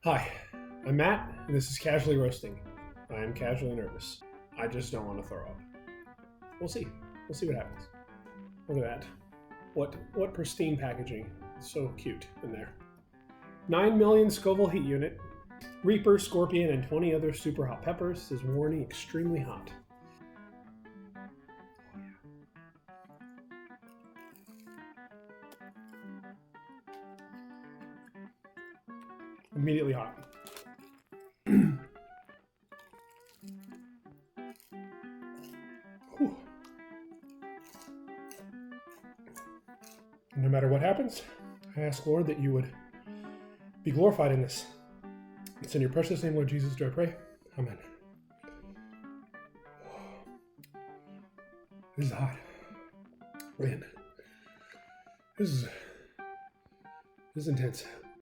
Hi, I'm Matt, and this is Casually Roasting. I am casually nervous. I just don't want to throw up. We'll see. We'll see what happens. Look at that. What pristine packaging. It's so cute in there. 9 million Scoville heat unit. Reaper, Scorpion, and 20 other super hot peppers. Says warning extremely hot. Immediately hot. Whew. No matter what happens, I ask, Lord, that you would be glorified in this. It's in your precious name, Lord Jesus, do I pray? Amen. This is hot. Man. This is intense.